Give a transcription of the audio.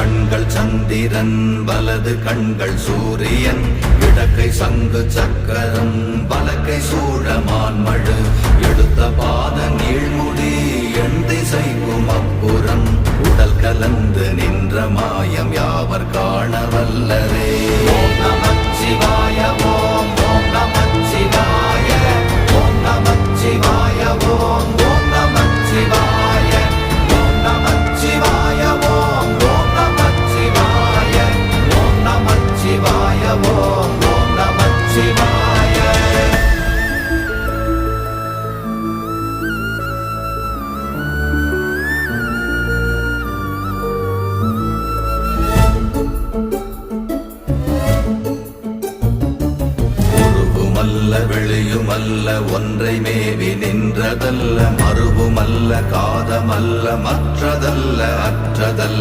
கண்கள் சந்திரன் வலது கண்கள் சூரியன் இடக்கை சங்கு சக்கரம் வலக்கை சூழமான் மழு எடுத்த பாத நீழ்முடி எண் திசைக்கும் அப்புறம் உடல் கலந்து நின்ற மாயம் யாவர் காண வல்லரே. ஓம் நமச்சிவாய ஓம் ஓம் நமச்சிவாய ஓம் நமச்சிவாய ஓம் ஓம் நமச்சிவாய ஓம் நமச்சிவாய ஓம் ஓம் நமச்சிவாய ஓம் நமச்சிவாய ஓம் ஓம் நமச்சிவாய. வெளியுமல்ல ஒன்றை மேவி நின்றதல்ல மறுவுமல்ல காதமல்ல மற்றதல்ல அற்றதல்ல